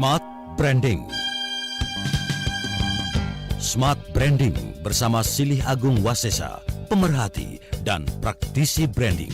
Smart Branding. Smart Branding bersama Silih Agung Wasesa, pemerhati dan praktisi branding.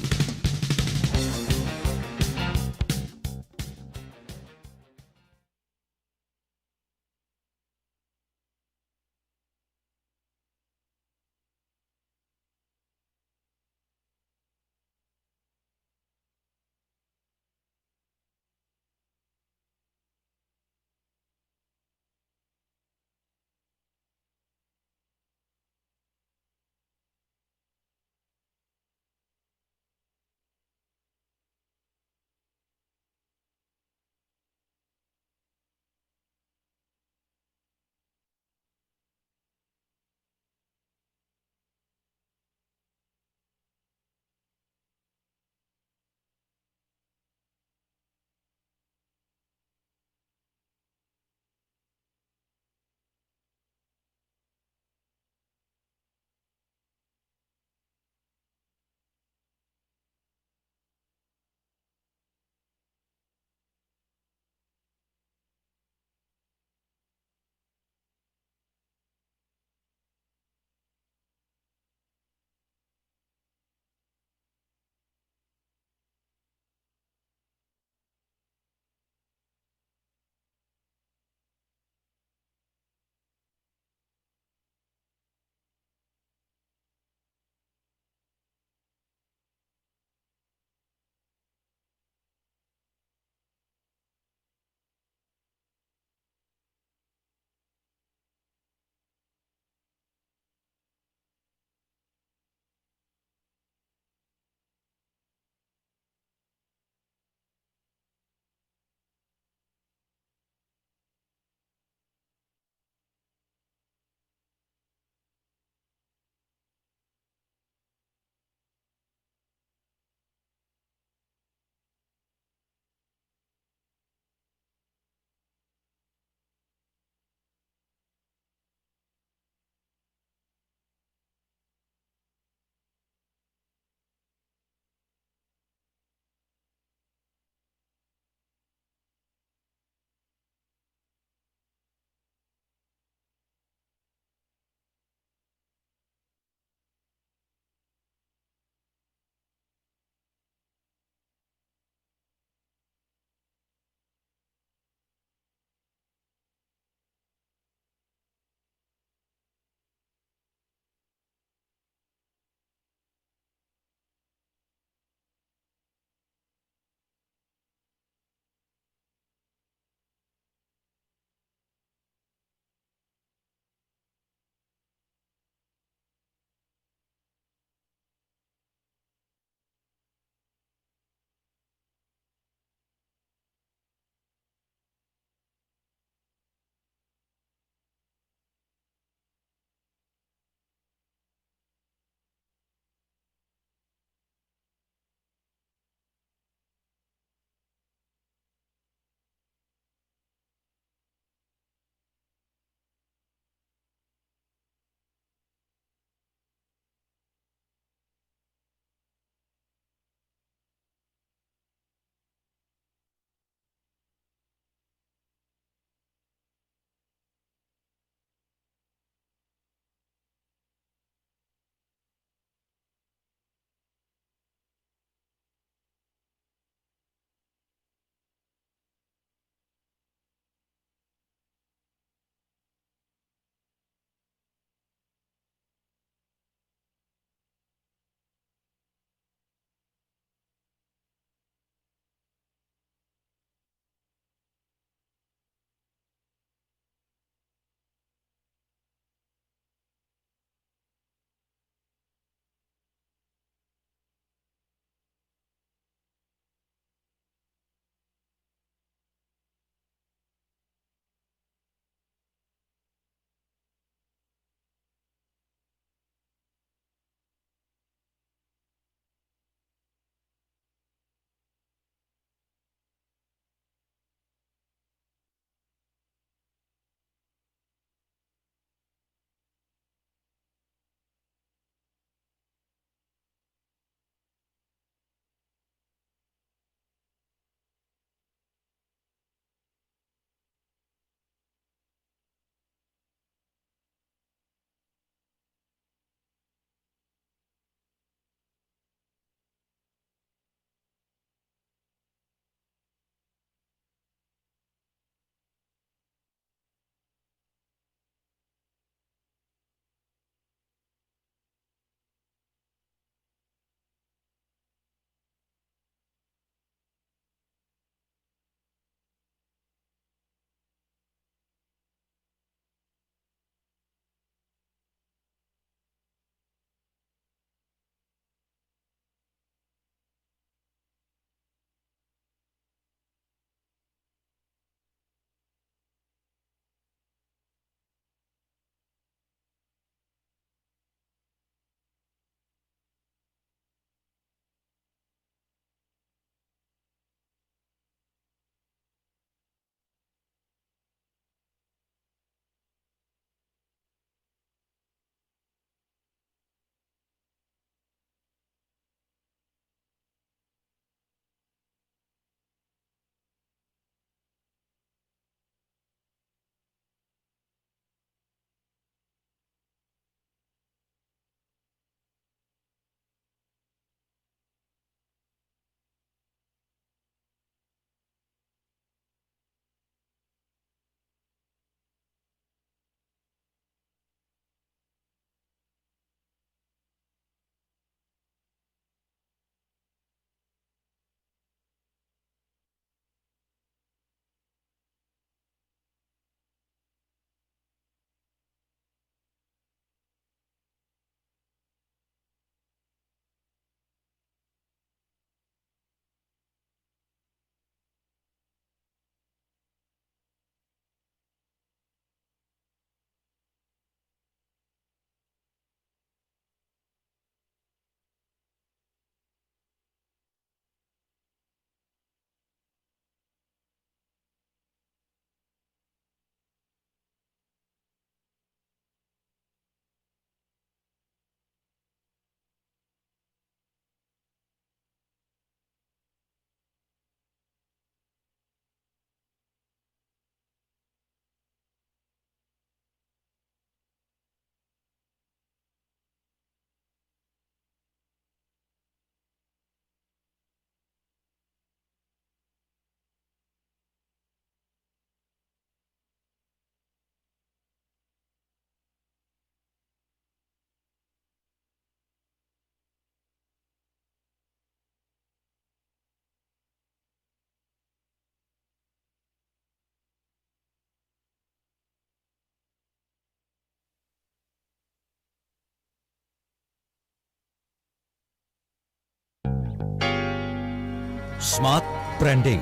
Smart Branding.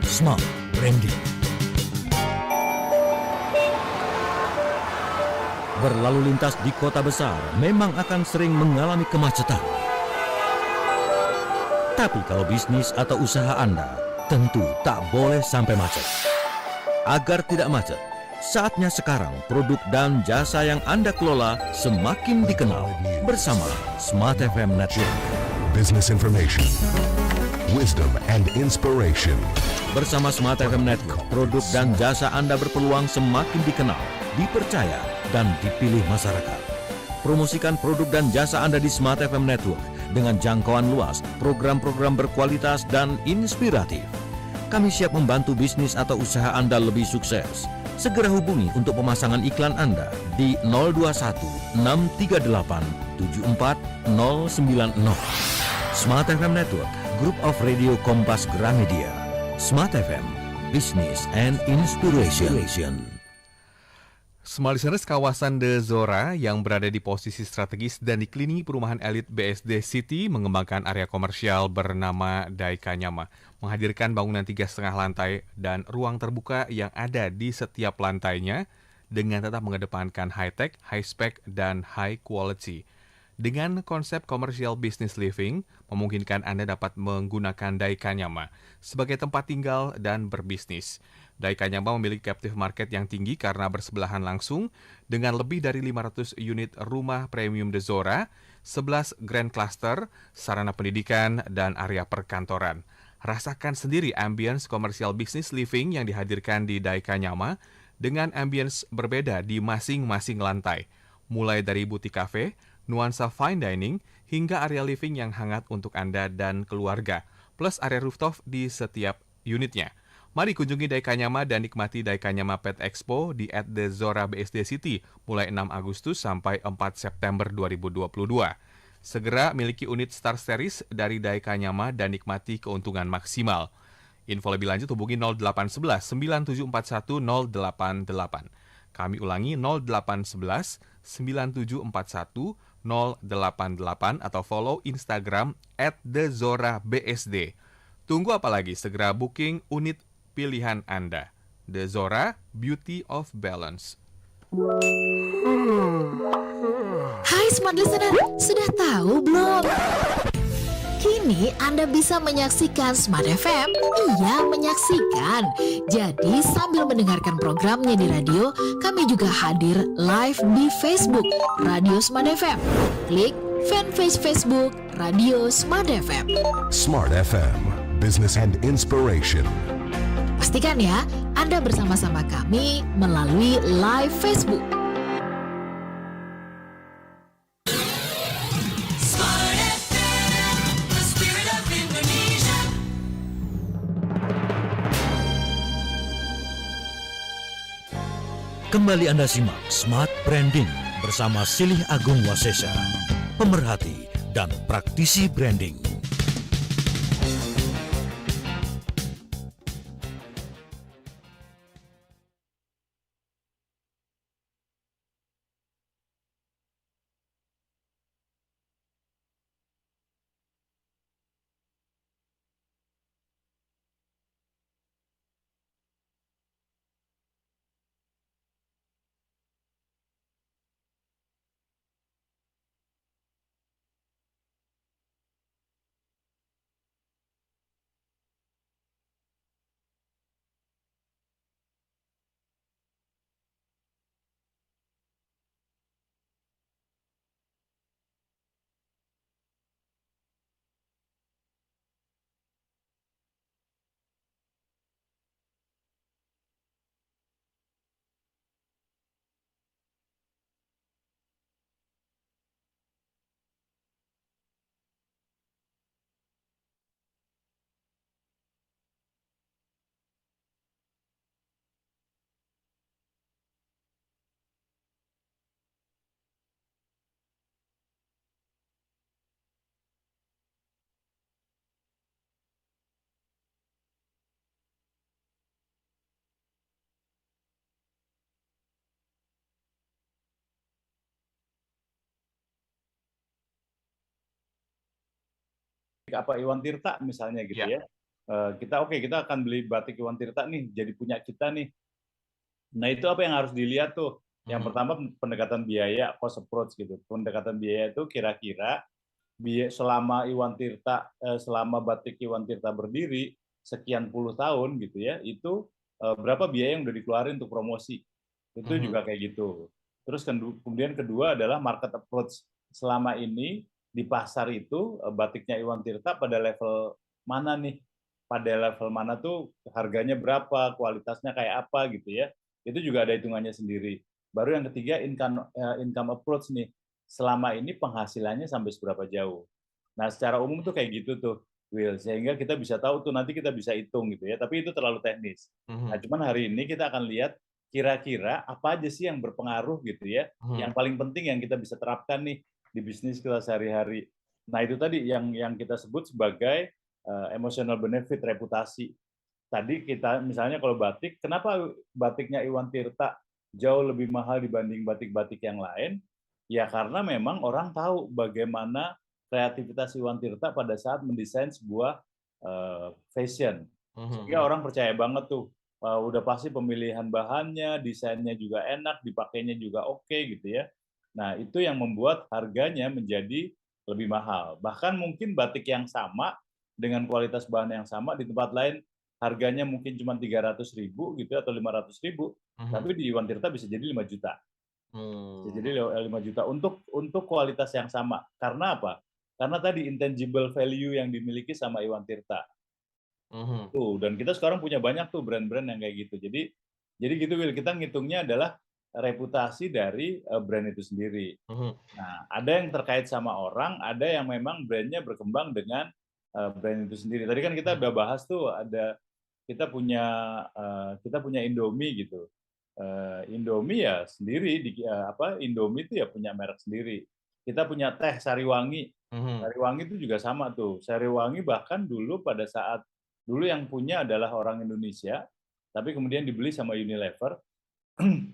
Smart Branding. Berlalu lintas di kota besar memang akan sering mengalami kemacetan. Tapi kalau bisnis atau usaha Anda tentu tak boleh sampai macet. Agar tidak macet, saatnya sekarang produk dan jasa yang Anda kelola semakin dikenal bersama Smart FM Network. Business information, wisdom and inspiration. Bersama Smart FM Network, produk dan jasa Anda berpeluang semakin dikenal, dipercaya, dan dipilih masyarakat. Promosikan produk dan jasa Anda di Smart FM Network dengan jangkauan luas, program-program berkualitas dan inspiratif. Kami siap membantu bisnis atau usaha Anda lebih sukses. Segera hubungi untuk pemasangan iklan Anda di 021 638 74090. Smart FM Network, Group of Radio Kompas Gramedia. Smart FM, Business and Inspiration. Smart Listeners, kawasan The Zora yang berada di posisi strategis dan dikelilingi perumahan elit BSD City mengembangkan area komersial bernama Daikanyama, menghadirkan bangunan 3,5 lantai dan ruang terbuka yang ada di setiap lantainya dengan tetap mengedepankan high-tech, high-spec, dan high-quality. Dengan konsep commercial business living, memungkinkan Anda dapat menggunakan Daikanyama sebagai tempat tinggal dan berbisnis. Daikanyama memiliki captive market yang tinggi karena bersebelahan langsung dengan lebih dari 500 unit rumah premium The Zora, 11 grand cluster, sarana pendidikan, dan area perkantoran. Rasakan sendiri ambience commercial business living yang dihadirkan di Daikanyama dengan ambience berbeda di masing-masing lantai, mulai dari butik cafe, nuansa fine dining, hingga area living yang hangat untuk Anda dan keluarga, plus area rooftop di setiap unitnya. Mari kunjungi Daikanyama dan nikmati Daikanyama Pet Expo di @The Zora BSD City mulai 6 Agustus sampai 4 September 2022. Segera miliki unit Star Series dari Daikanyama dan nikmati keuntungan maksimal. Info lebih lanjut hubungi 0811 9741 088. Kami ulangi 0811 9741 088 atau follow Instagram @TheZoraBSD. Tunggu apa lagi? Segera booking unit pilihan Anda. The Zora, Beauty of Balance. Hai Smart Listener, sudah tahu belum? Kini Anda bisa menyaksikan Smart FM. Iya, menyaksikan. Jadi sambil mendengarkan programnya di radio, kami juga hadir live di Facebook Radio Smart FM. Klik fanpage Facebook Radio Smart FM. Smart FM, business and inspiration. Pastikan ya, Anda bersama-sama kami melalui live Facebook. Kembali Anda simak Smart Branding bersama Silih Agung Wasesa, pemerhati dan praktisi branding. apa Iwan Tirta misalnya gitu Ya. ya. Kita akan beli batik Iwan Tirta nih, jadi punya kita nih. Nah, itu apa yang harus dilihat tuh? Yang pertama pendekatan biaya, cost approach gitu. Pendekatan biaya itu kira-kira selama selama batik Iwan Tirta berdiri sekian puluh tahun gitu ya, itu berapa biaya yang udah dikeluarin untuk promosi. Itu juga kayak gitu. Terus kemudian kedua adalah market approach. Selama ini di pasar itu batiknya Iwan Tirta pada level mana nih? Pada level mana tuh harganya berapa, kualitasnya kayak apa gitu ya. Itu juga ada hitungannya sendiri. Baru yang ketiga income approach nih. Selama ini penghasilannya sampai seberapa jauh. Nah, secara umum tuh kayak gitu tuh, Will. Sehingga kita bisa tahu tuh nanti kita bisa hitung gitu ya. Tapi itu terlalu teknis. Nah, cuman hari ini kita akan lihat kira-kira apa aja sih yang berpengaruh gitu ya. Yang paling penting yang kita bisa terapkan nih di bisnis kita sehari-hari. Nah, itu tadi yang kita sebut sebagai emotional benefit, reputasi. Tadi kita misalnya kalau batik, kenapa batiknya Iwan Tirta jauh lebih mahal dibanding batik-batik yang lain? Ya karena memang orang tahu bagaimana kreativitas Iwan Tirta pada saat mendesain sebuah fashion. Sehingga orang percaya banget tuh, udah pasti pemilihan bahannya, desainnya juga enak, dipakainya juga oke gitu ya. Nah, itu yang membuat harganya menjadi lebih mahal. Bahkan mungkin batik yang sama dengan kualitas bahan yang sama di tempat lain harganya mungkin cuma 300.000 gitu atau 500.000, tapi di Iwan Tirta bisa jadi 5 juta. Bisa jadi 5 juta untuk kualitas yang sama. Karena apa? Karena tadi intangible value yang dimiliki sama Iwan Tirta. Tuh, dan kita sekarang punya banyak tuh brand-brand yang kayak gitu. Jadi gitu Will, kita ngitungnya adalah reputasi dari brand itu sendiri. Nah, ada yang terkait sama orang, ada yang memang brandnya berkembang dengan brand itu sendiri. Tadi kan kita udah bahas tuh kita punya Indomie gitu. Indomie ya sendiri Indomie itu ya punya merek sendiri. Kita punya teh Sariwangi. Sariwangi itu juga sama tuh. Sariwangi bahkan dulu yang punya adalah orang Indonesia, tapi kemudian dibeli sama Unilever.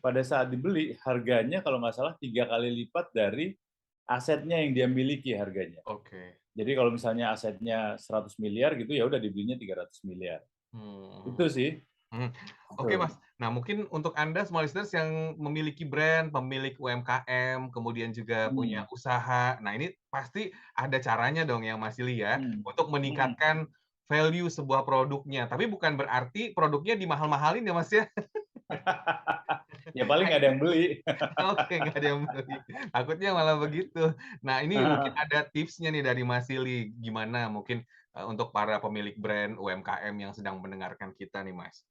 Pada saat dibeli harganya kalau nggak salah 3 kali lipat dari asetnya yang dia miliki harganya. Jadi kalau misalnya asetnya 100 miliar gitu ya udah dibelinya 300 miliar. Itu sih. Oke, Mas. Nah, mungkin untuk Anda small listeners yang memiliki brand, pemilik UMKM, kemudian juga punya usaha. Nah, ini pasti ada caranya dong yang Mas Ili ya untuk meningkatkan value sebuah produknya. Tapi bukan berarti produknya dimahal-mahalin ya, Mas ya. Ya paling nggak ada yang beli. Oke, nggak ada yang beli. Takutnya malah begitu. Nah, ini mungkin ada tipsnya nih dari Mas Ili. Gimana mungkin untuk para pemilik brand UMKM yang sedang mendengarkan kita nih, Mas?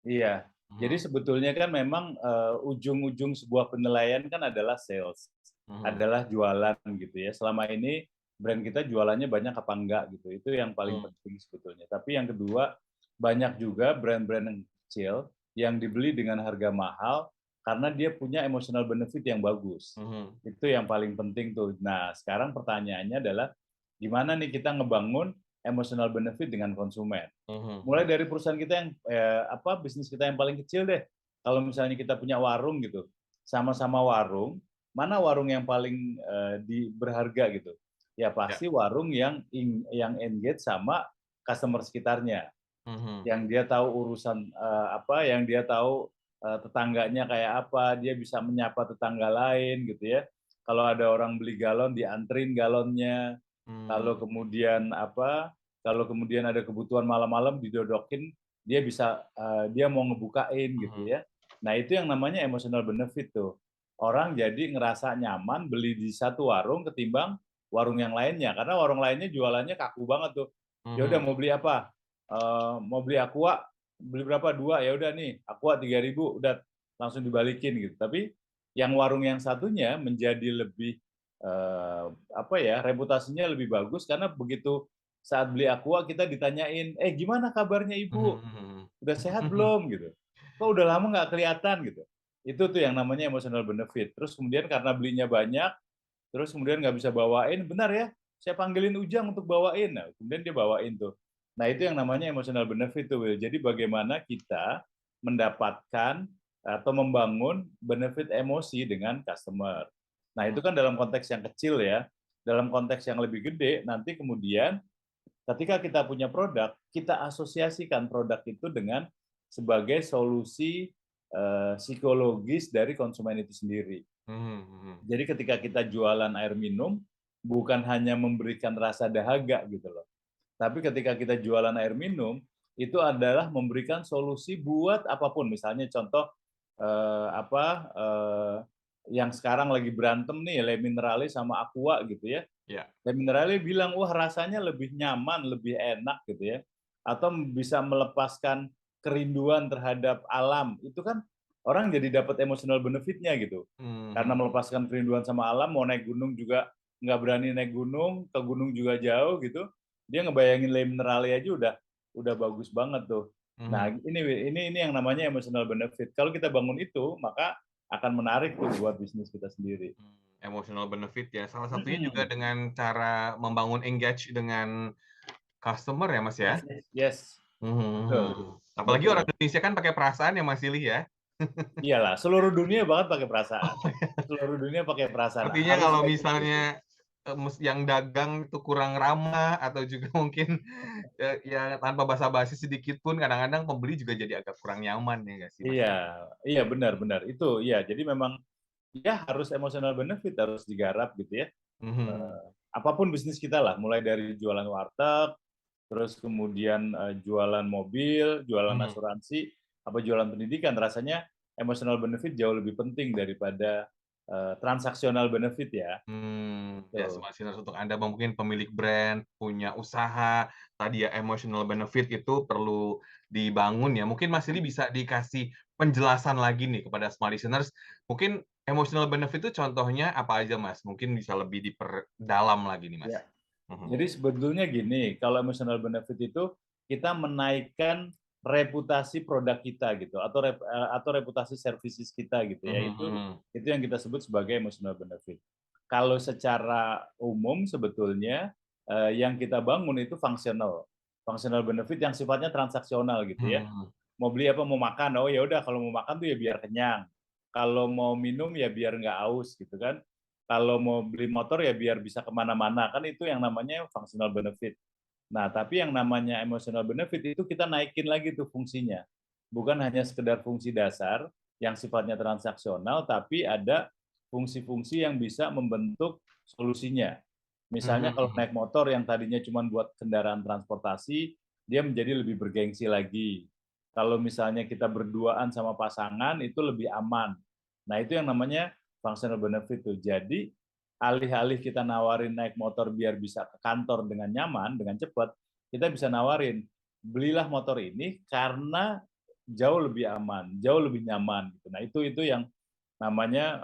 Iya. Jadi sebetulnya kan memang ujung-ujung sebuah penilaian kan adalah sales, adalah jualan gitu ya. Selama ini brand kita jualannya banyak apa enggak gitu. Itu yang paling penting sebetulnya. Tapi yang kedua, banyak juga brand-brand yang kecil yang dibeli dengan harga mahal karena dia punya emotional benefit yang bagus. Itu yang paling penting tuh. Nah, sekarang pertanyaannya adalah gimana nih kita ngebangun emotional benefit dengan konsumen. Mulai dari perusahaan kita yang bisnis kita yang paling kecil deh. Kalau misalnya kita punya warung gitu, sama-sama warung, mana warung yang paling berharga gitu? Ya pasti warung yang engage sama customer sekitarnya, yang dia tahu urusan yang dia tahu tetangganya kayak apa, dia bisa menyapa tetangga lain gitu ya. Kalau ada orang beli galon, dianterin galonnya. Kalau kemudian ada kebutuhan malam-malam didodokin, dia mau ngebukain gitu ya. Nah, itu yang namanya emotional benefit tuh. Orang jadi ngerasa nyaman beli di satu warung ketimbang warung yang lainnya, karena warung lainnya jualannya kaku banget tuh. Ya udah mau beli apa? Mau beli aqua, beli berapa? 2, ya udah nih, aqua 3.000, udah langsung dibalikin gitu. Tapi yang warung yang satunya menjadi lebih reputasinya lebih bagus karena begitu saat beli aqua kita ditanyain, gimana kabarnya ibu? Udah sehat belum gitu? Kok udah lama nggak kelihatan gitu? Itu tuh yang namanya emotional benefit. Terus kemudian karena belinya banyak, terus kemudian nggak bisa bawain, benar ya? Saya panggilin Ujang untuk bawain. Nah, kemudian dia bawain tuh. Nah, itu yang namanya emotional benefit tuh, Will. Jadi bagaimana kita mendapatkan atau membangun benefit emosi dengan customer. Nah, itu kan dalam konteks yang kecil ya. Dalam konteks yang lebih gede, nanti kemudian ketika kita punya produk, kita asosiasikan produk itu dengan sebagai solusi psikologis dari konsumen itu sendiri. Jadi ketika kita jualan air minum, bukan hanya memberikan rasa dahaga gitu loh. Tapi ketika kita jualan air minum, itu adalah memberikan solusi buat apapun. Misalnya contoh yang sekarang lagi berantem nih, Le Minerale sama Aqua gitu ya. Le Minerale bilang, wah rasanya lebih nyaman, lebih enak gitu ya. Atau bisa melepaskan kerinduan terhadap alam. Itu kan orang jadi dapat emotional benefit-nya gitu. Karena melepaskan kerinduan sama alam, mau naik gunung juga nggak berani naik gunung, ke gunung juga jauh gitu. Dia ngebayangin Le Minerale aja udah bagus banget tuh. Nah, ini yang namanya emotional benefit. Kalau kita bangun itu, maka akan menarik tuh buat bisnis kita sendiri. Emotional benefit ya. Salah satunya juga dengan cara membangun engage dengan customer ya, Mas ya? Yes. Apalagi orang Indonesia kan pakai perasaan ya, Mas Silih ya? Iyalah, seluruh dunia banget pakai perasaan. Seluruh dunia pakai perasaan. Artinya kalau misalnya yang dagang itu kurang ramah atau juga mungkin ya tanpa basa-basi sedikit pun kadang-kadang pembeli juga jadi agak kurang nyaman ya nggak sih, Mas? Iya benar. Itu ya. Jadi memang ya harus emotional benefit, harus digarap gitu ya. Apapun bisnis kita lah, mulai dari jualan warteg, terus kemudian jualan mobil, jualan asuransi, apa jualan pendidikan, rasanya emotional benefit jauh lebih penting daripada transaksional benefit ya. Ya, Smart Listeners, untuk Anda mungkin pemilik brand, punya usaha, tadi ya emotional benefit itu perlu dibangun ya. Mungkin Mas ini bisa dikasih penjelasan lagi nih kepada Smart Listeners. Mungkin emotional benefit itu contohnya apa aja, Mas? Mungkin bisa lebih diperdalam lagi nih, Mas. Ya. Jadi sebetulnya gini, kalau emotional benefit itu kita menaikkan reputasi produk kita gitu, atau reputasi services kita gitu ya. Itu yang kita sebut sebagai emotional benefit. Kalau secara umum sebetulnya yang kita bangun itu functional benefit yang sifatnya transaksional gitu ya. Mau beli apa, mau makan, oh ya udah kalau mau makan tuh ya biar kenyang. Kalau mau minum ya biar nggak haus gitu kan. Kalau mau beli motor ya biar bisa kemana-mana, kan itu yang namanya functional benefit. Nah, tapi yang namanya emotional benefit itu kita naikin lagi tuh fungsinya. Bukan hanya sekedar fungsi dasar yang sifatnya transaksional, tapi ada fungsi-fungsi yang bisa membentuk solusinya. Misalnya kalau naik motor yang tadinya cuma buat kendaraan transportasi, dia menjadi lebih bergengsi lagi. Kalau misalnya kita berduaan sama pasangan, itu lebih aman. Nah, itu yang namanya functional benefit tuh. Jadi, alih-alih kita nawarin naik motor biar bisa ke kantor dengan nyaman, dengan cepat, kita bisa nawarin, belilah motor ini karena jauh lebih aman, jauh lebih nyaman. Nah, itu yang namanya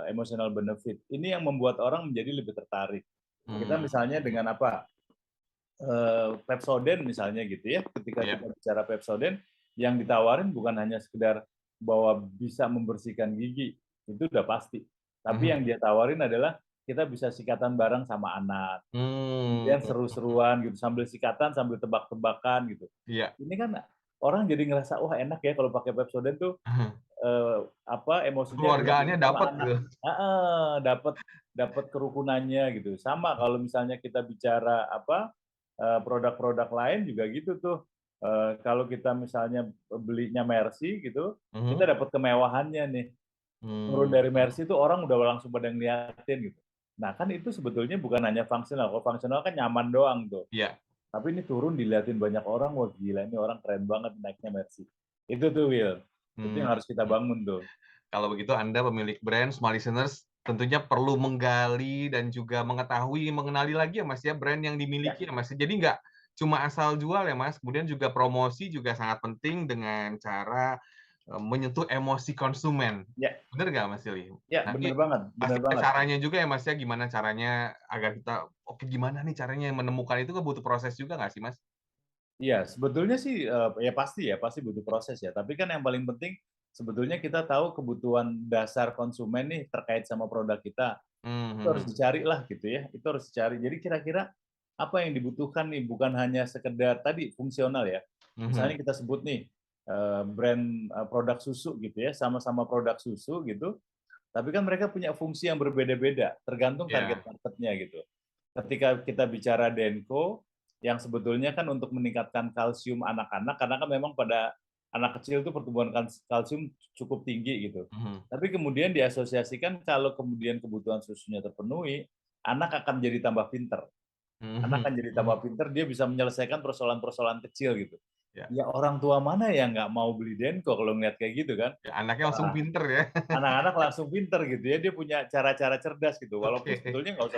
emotional benefit. Ini yang membuat orang menjadi lebih tertarik. Kita misalnya dengan apa? Pepsodent misalnya gitu ya. Ketika kita bicara Pepsodent, yang ditawarin bukan hanya sekedar bahwa bisa membersihkan gigi, itu udah pasti. Tapi yang dia tawarin adalah kita bisa sikatan bareng sama anak, kemudian seru-seruan gitu, sambil sikatan sambil tebak-tebakan gitu. Ini kan orang jadi ngerasa wah enak ya kalau pakai Pepsodent tuh emosinya keluargaannya dapat gitu. dapat kerukunannya gitu. Sama kalau misalnya kita bicara produk-produk lain juga gitu tuh. Kalau kita misalnya belinya Mercy gitu, kita dapat kemewahannya nih. Turun dari Mercy itu orang udah langsung pada ngeliatin gitu. Nah kan itu sebetulnya bukan hanya fungsional. Kalau fungsional kan nyaman doang tuh. Tapi ini turun diliatin banyak orang, wah gila ini orang keren banget naiknya Mercy. Itu tuh Will. Itu yang harus kita bangun tuh. Kalau begitu Anda pemilik brand, Smart Listeners, tentunya perlu menggali dan juga mengetahui, mengenali lagi ya Mas ya, brand yang dimiliki ya Mas. Jadi nggak cuma asal jual ya Mas, kemudian juga promosi juga sangat penting dengan cara menyentuh emosi konsumen. Benar nggak Mas Silih? Ya, benar banget. Caranya juga ya Mas ya, gimana caranya agar kita, oke gimana nih caranya menemukan itu kan butuh proses juga nggak sih Mas? Iya, sebetulnya sih ya pasti butuh proses ya. Tapi kan yang paling penting sebetulnya kita tahu kebutuhan dasar konsumen nih terkait sama produk kita. Itu harus dicari lah gitu ya. Itu harus dicari. Jadi kira-kira apa yang dibutuhkan nih, bukan hanya sekedar tadi fungsional ya. Misalnya kita sebut nih brand produk susu gitu ya, sama-sama produk susu gitu. Tapi kan mereka punya fungsi yang berbeda-beda, tergantung target marketnya gitu. ketika kita bicara Denko, yang sebetulnya kan untuk meningkatkan kalsium anak-anak, karena kan memang pada anak kecil itu pertumbuhan kalsium cukup tinggi gitu. Tapi kemudian diasosiasikan kalau kemudian kebutuhan susunya terpenuhi, anak akan jadi tambah pinter. Anak akan jadi tambah pinter, dia bisa menyelesaikan persoalan-persoalan kecil gitu. Ya. Ya orang tua mana yang nggak mau beli Denko kalau ngeliat kayak gitu kan? Ya, anaknya langsung pinter ya. Anak-anak langsung pinter gitu ya, dia punya cara-cara cerdas gitu. Walaupun Oke. sebetulnya nggak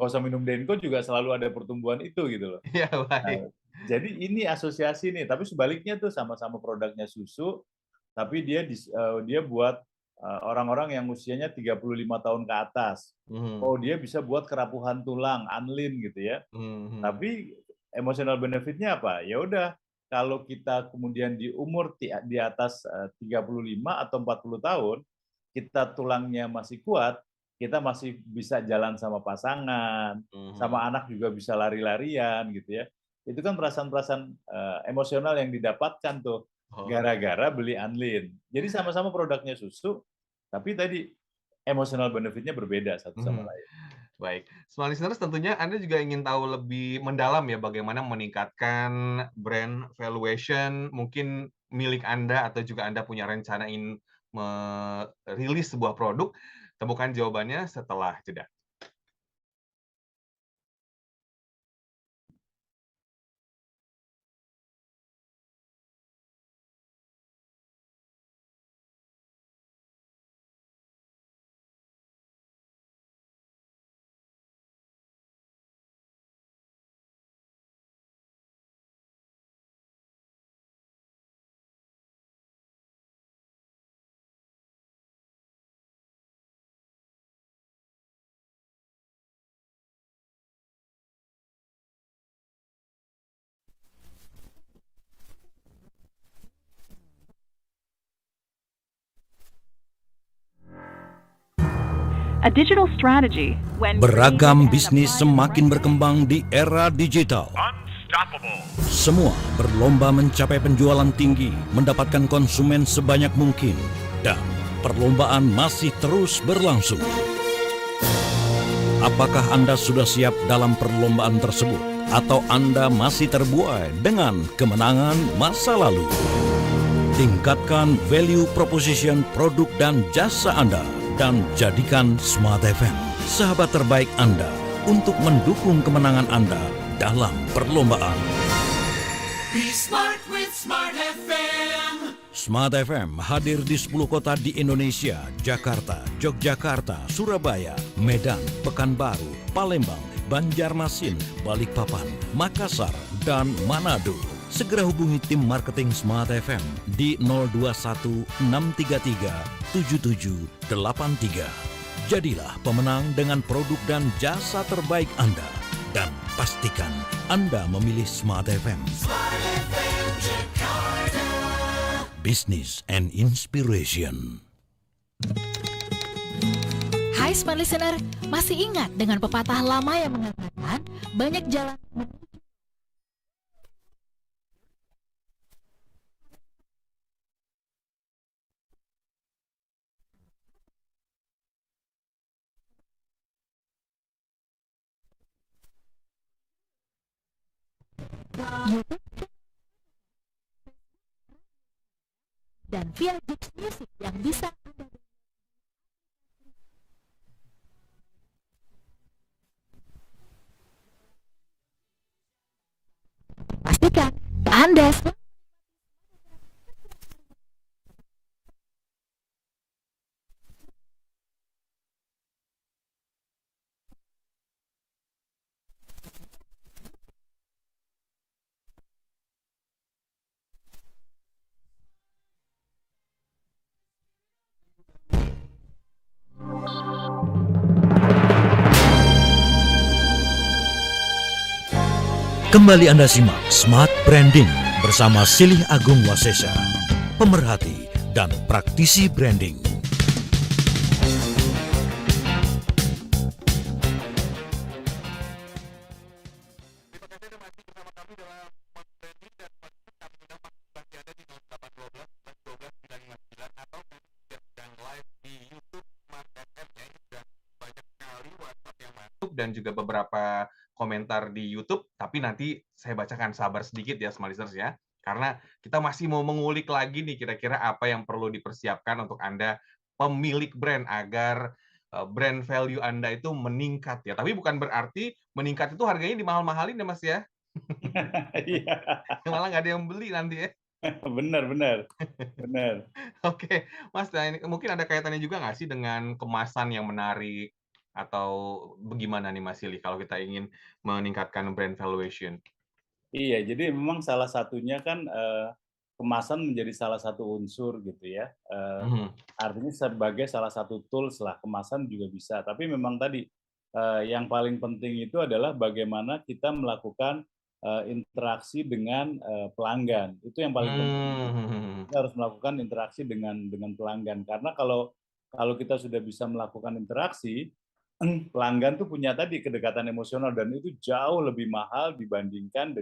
usah minum Denko juga selalu ada pertumbuhan itu gitu loh. Iya, baik. Nah, jadi ini asosiasi nih, tapi sebaliknya tuh sama-sama produknya susu, tapi dia buat orang-orang yang usianya 35 tahun ke atas. Oh, dia bisa buat kerapuhan tulang, Anlin gitu ya. Tapi emotional benefit-nya apa? Ya udah, kalau kita kemudian di umur di atas 35 atau 40 tahun, kita tulangnya masih kuat, kita masih bisa jalan sama pasangan, sama anak juga bisa lari-larian gitu ya. Itu kan perasaan-perasaan emosional yang didapatkan tuh gara-gara beli Anlin. Jadi sama-sama produknya susu, tapi tadi emotional benefit-nya berbeda satu sama lain. Baik, smart listeners tentunya Anda juga ingin tahu lebih mendalam ya bagaimana meningkatkan brand valuation mungkin milik Anda atau juga Anda punya rencana ingin merilis sebuah produk. Temukan jawabannya setelah jeda. A digital strategy when Beragam bisnis semakin berkembang di era digital. Semua berlomba mencapai penjualan tinggi, mendapatkan konsumen sebanyak mungkin, dan perlombaan masih terus berlangsung. Apakah Anda sudah siap dalam perlombaan tersebut? Atau Anda masih terbuai dengan kemenangan masa lalu? Tingkatkan value proposition produk dan jasa Anda, dan jadikan Smart FM sahabat terbaik Anda untuk mendukung kemenangan Anda dalam perlombaan. Be smart with Smart FM. Smart FM hadir di 10 kota di Indonesia: Jakarta, Yogyakarta, Surabaya, Medan, Pekanbaru, Palembang, Banjarmasin, Balikpapan, Makassar, dan Manado. Segera hubungi tim marketing Smart FM di 021 633 7783. Jadilah pemenang dengan produk dan jasa terbaik Anda, dan pastikan Anda memilih Smart FM. Smart FM Jakarta. Business and Inspiration. Hai Smart Listener, masih ingat dengan pepatah lama yang mengatakan banyak jalan YouTube dan via Jux Music yang bisa Anda pastikan Anda Kembali Anda simak Smart Branding bersama Silih Agung Wasesa, pemerhati dan praktisi branding. YouTube dan juga beberapa komentar di YouTube, tapi nanti saya bacakan, sabar sedikit ya Smart Listeners ya. Karena kita masih mau mengulik lagi nih kira-kira apa yang perlu dipersiapkan untuk Anda pemilik brand agar brand value Anda itu meningkat ya. Tapi bukan berarti meningkat itu harganya dimahal-mahalin ya Mas ya. Iya, Malah nggak ada yang beli nanti ya. benar benar. Benar. Oke, Mas, nah ini mungkin ada kaitannya juga nggak sih dengan kemasan yang menarik atau bagaimana nih Mas Silih kalau kita ingin meningkatkan brand valuation? Iya, jadi memang salah satunya kan, kemasan menjadi salah satu unsur gitu ya, Mhm. artinya sebagai salah satu tools lah, kemasan juga bisa. Tapi memang tadi, yang paling penting itu adalah bagaimana kita melakukan, interaksi dengan, pelanggan, itu yang paling penting. Mmm. Kita harus melakukan interaksi dengan pelanggan, karena kalau kita sudah bisa melakukan interaksi, pelanggan tuh punya tadi kedekatan emosional dan itu jauh lebih mahal dibandingkan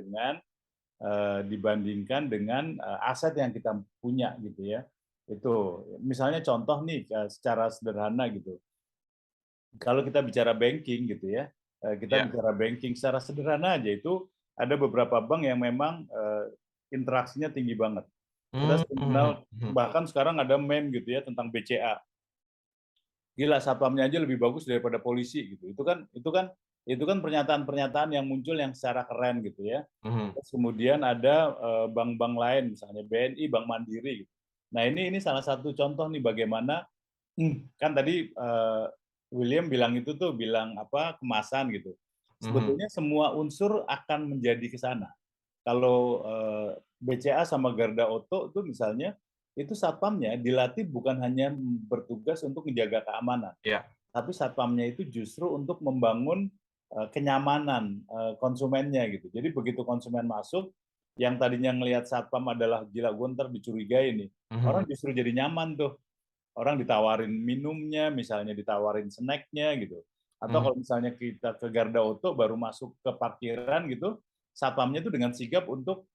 dengan aset yang kita punya gitu ya. Itu misalnya contoh nih secara sederhana gitu. Kalau kita bicara banking gitu ya, kita Ya. bicara banking secara sederhana aja itu ada beberapa bank yang memang interaksinya tinggi banget. Kita Mmm, sering kenal, mhm mhm. bahkan sekarang ada meme gitu ya tentang BCA. Gila satpamnya aja lebih bagus daripada polisi gitu. Itu kan pernyataan-pernyataan yang muncul yang secara keren gitu ya. Mhm. Terus kemudian ada, bank-bank lain misalnya BNI, Bank Mandiri gitu. Nah ini salah satu contoh nih bagaimana, kan tadi, William bilang itu tuh, bilang apa, kemasan gitu. Mhm. Sebetulnya semua unsur akan menjadi ke sana. Kalau, BCA sama Garda Auto tuh misalnya, itu satpamnya dilatih bukan hanya bertugas untuk menjaga keamanan, Iya. tapi satpamnya itu justru untuk membangun, kenyamanan, konsumennya gitu. Jadi begitu konsumen masuk, yang tadinya ngelihat satpam adalah, "Gila gue entar dicurigai nih," orang Mhm. justru jadi nyaman tuh. Orang ditawarin minumnya, misalnya ditawarin snack-nya gitu. Atau Mhm. kalau misalnya kita ke Garda Auto baru masuk ke parkiran gitu, satpamnya itu dengan sigap untuk,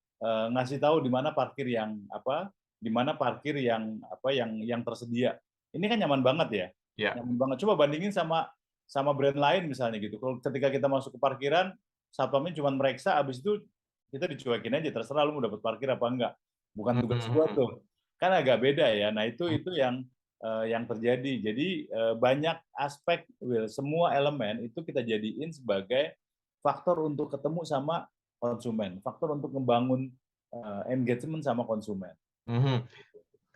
ngasih tahu di mana parkir yang apa, di mana parkir yang apa, yang tersedia. Ini kan nyaman banget ya, Iya. nyaman banget. Coba bandingin sama brand lain misalnya gitu, kalau ketika kita masuk ke parkiran, satpamnya cuma meriksa, habis itu kita dicuekin aja, terserah lu mau dapat parkir apa enggak, bukan Mhm tugas gua mhm. tuh. Kan agak beda ya. Nah itu Mhm. itu yang terjadi. Jadi, banyak aspek, semua elemen itu kita jadiin sebagai faktor untuk ketemu sama konsumen, faktor untuk membangun, engagement sama konsumen. Mhm.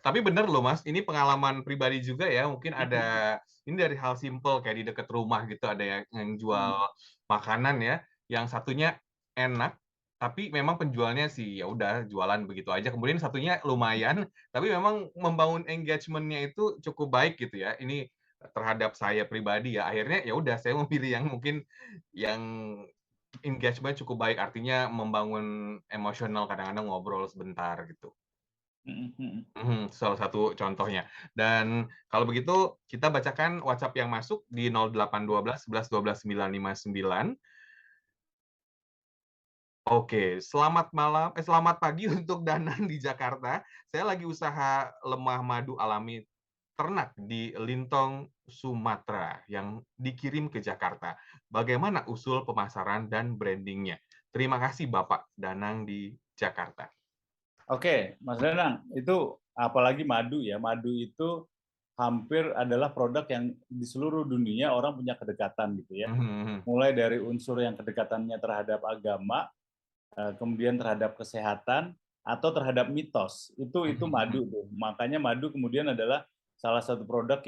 Tapi bener loh Mas, ini pengalaman pribadi juga ya, mungkin ada ini dari hal simpel kayak di dekat rumah gitu, ada yang jual Mhm, makanan ya, yang satunya enak, tapi memang penjualnya sih ya udah jualan begitu aja, kemudian satunya lumayan, tapi memang membangun engagement-nya itu cukup baik gitu ya. Ini terhadap saya pribadi ya, akhirnya ya udah saya memilih yang mungkin yang engagement cukup baik, artinya membangun emosional, kadang-kadang ngobrol sebentar gitu. mhm mhm. Mhm, salah satu contohnya. Dan kalau begitu kita bacakan WhatsApp yang masuk di 0812 11 12 959. Oke, selamat pagi untuk Danan di Jakarta. Saya lagi usaha lemah madu alami ternak di Lintong, Sumatera yang dikirim ke Jakarta. Bagaimana usul pemasaran dan brandingnya? Terima kasih Bapak Danang di Jakarta. Oke, Mas Danang, itu apalagi madu ya, madu itu hampir adalah produk yang di seluruh dunia orang punya kedekatan gitu ya. Mhm mhm. Mulai dari unsur yang kedekatannya terhadap agama, kemudian terhadap kesehatan, atau terhadap mitos, itu Mhm mhm. madu tuh. Makanya madu kemudian adalah salah satu produk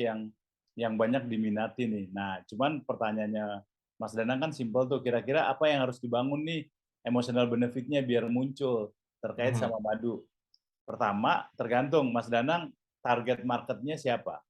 yang banyak diminati nih. Nah, cuman pertanyaannya Mas Danang kan simpel tuh, kira-kira apa yang harus dibangun nih emotional benefit-nya biar muncul terkait Mhm. sama madu? Pertama, tergantung Mas Danang target market-nya siapa?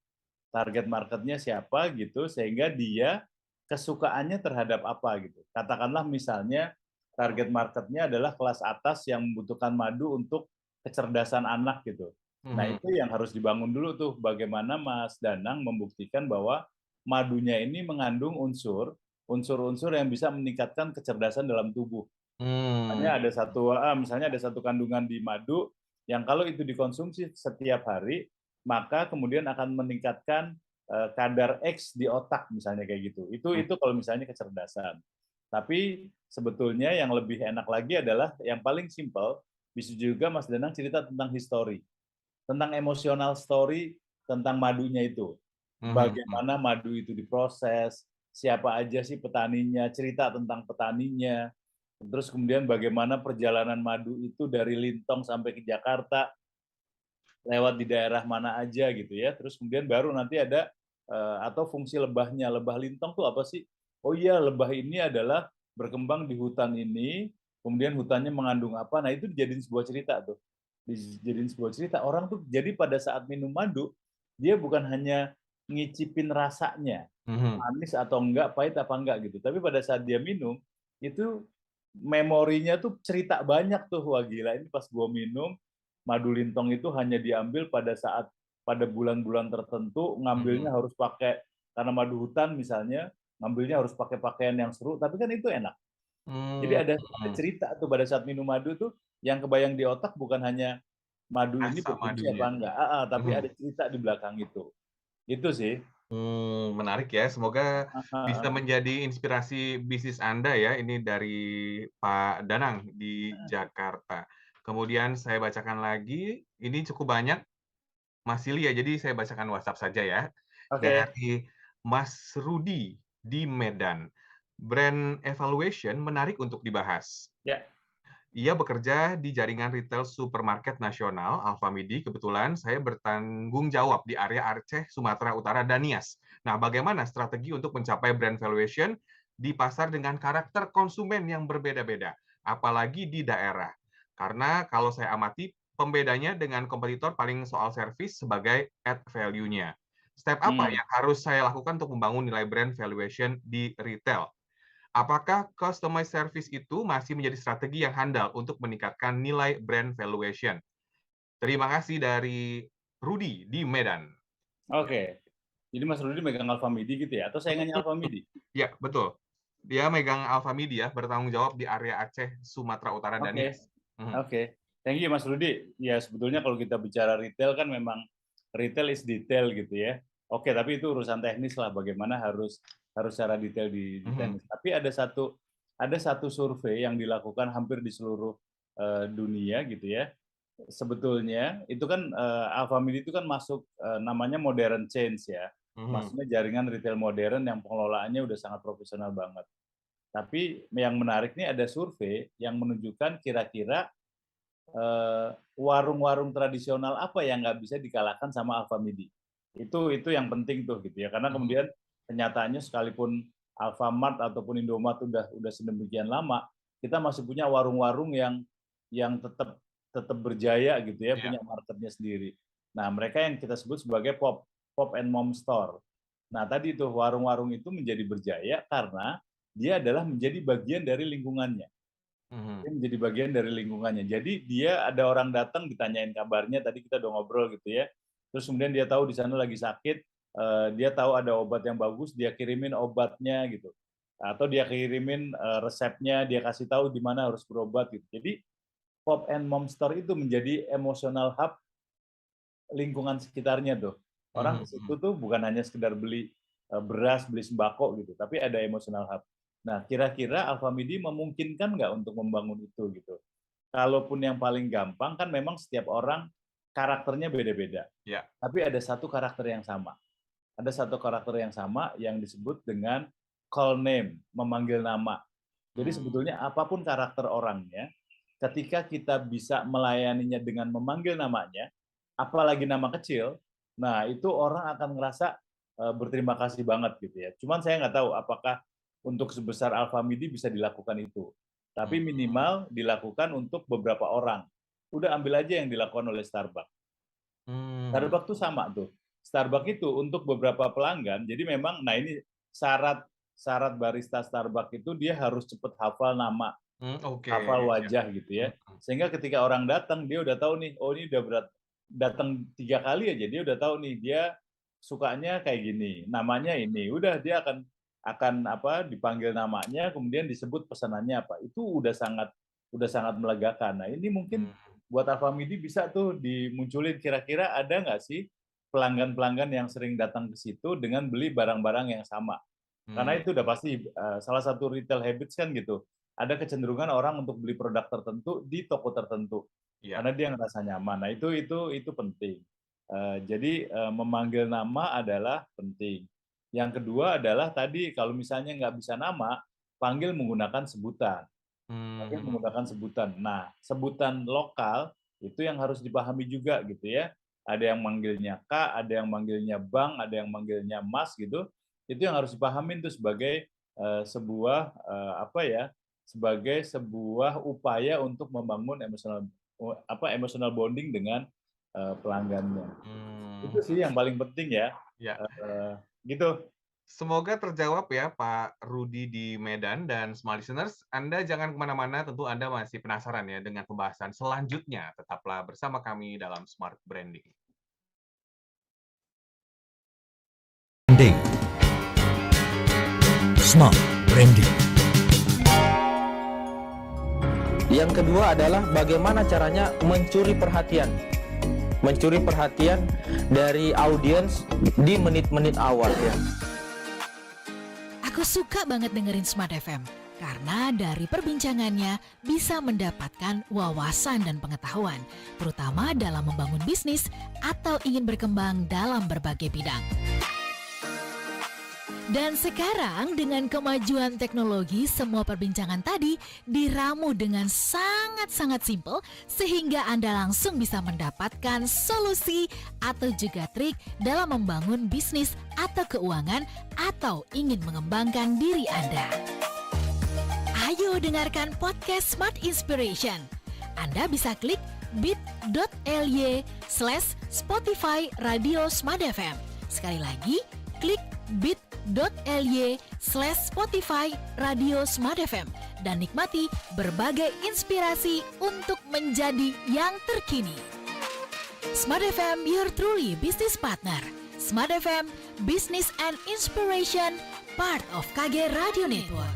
Target market-nya siapa gitu, sehingga dia kesukaannya terhadap apa gitu. Katakanlah misalnya target market-nya adalah kelas atas yang membutuhkan madu untuk kecerdasan anak gitu. Nah Mhm. itu yang harus dibangun dulu tuh, bagaimana Mas Danang membuktikan bahwa madunya ini mengandung unsur-unsur yang bisa meningkatkan kecerdasan dalam tubuh. Mmm. Misalnya ada satu kandungan di madu yang kalau itu dikonsumsi setiap hari, maka kemudian akan meningkatkan kadar X di otak misalnya kayak gitu. Itu kalau misalnya kecerdasan. Tapi sebetulnya yang lebih enak lagi adalah yang paling simpel, bisa juga Mas Danang cerita tentang history, tentang emosional story tentang madunya itu. Bagaimana madu itu diproses, siapa aja sih petaninya, cerita tentang petaninya, terus kemudian bagaimana perjalanan madu itu dari Lintong sampai ke Jakarta, lewat di daerah mana aja gitu ya. Terus kemudian baru nanti ada atau fungsi lebahnya. Lebah lintong tuh apa sih? Oh iya, lebah ini adalah berkembang di hutan ini, kemudian hutannya mengandung apa? Nah, itu dijadiin sebuah cerita tuh. Dijadiin sebuah cerita. Orang tuh jadi pada saat minum madu, dia bukan hanya ngicipin rasanya, manis atau enggak, pahit apa enggak gitu. Tapi pada saat dia minum, itu memorinya tuh cerita banyak tuh. Wah gila, ini pas gua minum, madu lintong itu hanya diambil pada bulan-bulan tertentu, ngambilnya harus pakai, karena madu hutan misalnya, ngambilnya harus pakai pakaian yang seru, tapi kan itu enak. Jadi ada cerita tuh pada saat minum madu tuh, yang kebayang di otak bukan hanya madu ini Rasa berfungsi madunya. apa enggak, tapi ada cerita di belakang itu. Itu sih. Menarik ya. Semoga bisa menjadi inspirasi bisnis Anda ya. Ini dari Pak Danang di Jakarta. Kemudian saya bacakan lagi, ini cukup banyak, Mas Silly ya, jadi saya bacakan WhatsApp saja ya. Oke. Dari Mas Rudi di Medan. Brand evaluation menarik untuk dibahas. Ya. Ia bekerja di jaringan retail supermarket nasional Alfamidi. Kebetulan saya bertanggung jawab di area Aceh, Sumatera Utara, dan Nias. Nah, bagaimana strategi untuk mencapai brand valuation di pasar dengan karakter konsumen yang berbeda-beda, apalagi di daerah? Karena kalau saya amati, pembedanya dengan kompetitor paling soal service sebagai add value-nya. Step apa yang harus saya lakukan untuk membangun nilai brand valuation di retail? Apakah customized service itu masih menjadi strategi yang handal untuk meningkatkan nilai brand valuation? Terima kasih dari Rudi di Medan. Oke. Jadi Mas Rudi megang Alfamidi gitu ya? Atau saingannya Alfamidi? Ya, betul. Dia megang Alfamidi ya, bertanggung jawab di area Aceh, Sumatera Utara, dan Oke. Nias. Oke. Thank you Mas Rudi. Ya sebetulnya kalau kita bicara retail kan memang retail is detail gitu ya. Oke, tapi itu urusan teknis lah, bagaimana harus secara detail di teknis. Tapi ada satu survei yang dilakukan hampir di seluruh dunia gitu ya. Sebetulnya itu kan Alfamidi itu kan masuk namanya modern change ya. Maksudnya jaringan retail modern yang pengelolaannya udah sangat profesional banget. Tapi yang menarik nih ada survei yang menunjukkan kira-kira warung-warung tradisional apa yang nggak bisa dikalahkan sama Alfamidi. Itu yang penting tuh gitu ya. Karena kemudian kenyataannya sekalipun Alfamart ataupun Indomart udah sedemikian lama, kita masih punya warung-warung yang tetap berjaya gitu ya, punya marketnya sendiri. Nah, mereka yang kita sebut sebagai pop and mom store. Nah, tadi tuh warung-warung itu menjadi berjaya karena dia adalah menjadi bagian dari lingkungannya. Dia menjadi bagian dari lingkungannya. Jadi dia ada orang datang ditanyain kabarnya, tadi kita udah ngobrol gitu ya. Terus kemudian dia tahu di sana lagi sakit, dia tahu ada obat yang bagus, dia kirimin obatnya gitu. Atau dia kirimin resepnya, dia kasih tahu di mana harus berobat gitu. Jadi pop and mom store itu menjadi emotional hub lingkungan sekitarnya tuh. Orang ke situ tuh bukan hanya sekedar beli beras, beli sembako gitu, tapi ada emotional hub. Nah, kira-kira Alfamidi memungkinkan nggak untuk membangun itu gitu? Kalaupun yang paling gampang kan memang setiap orang karakternya beda-beda. Ya. Tapi ada satu karakter yang sama. Ada satu karakter yang sama yang disebut dengan call name, memanggil nama. Jadi sebetulnya apapun karakter orangnya, ketika kita bisa melayaninya dengan memanggil namanya, apalagi nama kecil, nah itu orang akan ngerasa berterima kasih banget gitu ya. Cuman saya nggak tahu apakah untuk sebesar Alfamidi bisa dilakukan itu. Tapi minimal dilakukan untuk beberapa orang. Udah ambil aja yang dilakukan oleh Starbucks. Starbucks tuh sama tuh. Starbucks itu untuk beberapa pelanggan, jadi memang, nah ini syarat barista Starbucks itu dia harus cepat hafal nama, hafal wajah gitu ya. Sehingga ketika orang datang, dia udah tahu nih, oh ini udah datang 3 kali aja, dia udah tahu nih, dia sukanya kayak gini, namanya ini, udah dia akan dipanggil namanya, kemudian disebut pesanannya apa. Itu udah sangat melegakan. Nah, ini mungkin buat Alfamidi bisa tuh dimunculin, kira-kira ada nggak sih pelanggan-pelanggan yang sering datang ke situ dengan beli barang-barang yang sama. Karena itu udah pasti salah satu retail habits kan gitu. Ada kecenderungan orang untuk beli produk tertentu di toko tertentu Iya. karena dia ngerasa nyaman. Nah, itu penting. Jadi memanggil nama adalah penting. Yang kedua adalah tadi kalau misalnya nggak bisa nama, panggil menggunakan sebutan. Panggil menggunakan sebutan. Nah, sebutan lokal itu yang harus dipahami juga gitu ya. Ada yang manggilnya Kak, ada yang manggilnya Bang, ada yang manggilnya Mas gitu. Itu yang harus dipahamin tuh sebagai sebuah sebagai sebuah upaya untuk membangun emotional bonding dengan pelanggannya. Itu sih yang paling penting ya. Ya. Gitu. Semoga terjawab ya Pak Rudi di Medan, dan Smart Listeners, Anda jangan kemana-mana, tentu Anda masih penasaran ya dengan pembahasan selanjutnya. Tetaplah bersama kami dalam Smart Branding. Branding. Smart Branding. Yang kedua adalah bagaimana caranya mencuri perhatian. Mencuri perhatian dari audiens di menit-menit awal ya. Aku suka banget dengerin Smart FM karena dari perbincangannya bisa mendapatkan wawasan dan pengetahuan, terutama dalam membangun bisnis atau ingin berkembang dalam berbagai bidang. Dan sekarang dengan kemajuan teknologi, semua perbincangan tadi diramu dengan sangat-sangat simpel sehingga Anda langsung bisa mendapatkan solusi atau juga trik dalam membangun bisnis atau keuangan atau ingin mengembangkan diri Anda. Ayo dengarkan podcast Smart Inspiration. Anda bisa klik bit.ly/Spotify Radio Smart FM. Sekali lagi, klik bit.ly/Spotify Radio Smart FM dan nikmati berbagai inspirasi untuk menjadi yang terkini. Smart FM, your truly business partner. Smart FM, Business and Inspiration, part of KG Radio Network.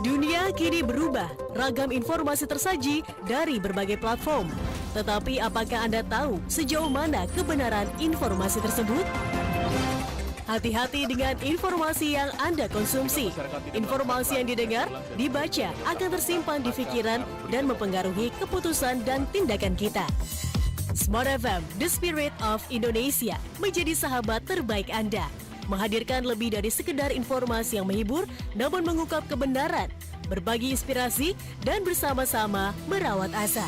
Dunia kini berubah, ragam informasi tersaji dari berbagai platform. Tetapi apakah Anda tahu sejauh mana kebenaran informasi tersebut? Hati-hati dengan informasi yang Anda konsumsi. Informasi yang didengar, dibaca akan tersimpan di pikiran dan mempengaruhi keputusan dan tindakan kita. Smart FM, The Spirit of Indonesia, menjadi sahabat terbaik Anda. Menghadirkan lebih dari sekedar informasi yang menghibur, namun mengungkap kebenaran, berbagi inspirasi, dan bersama-sama merawat asa.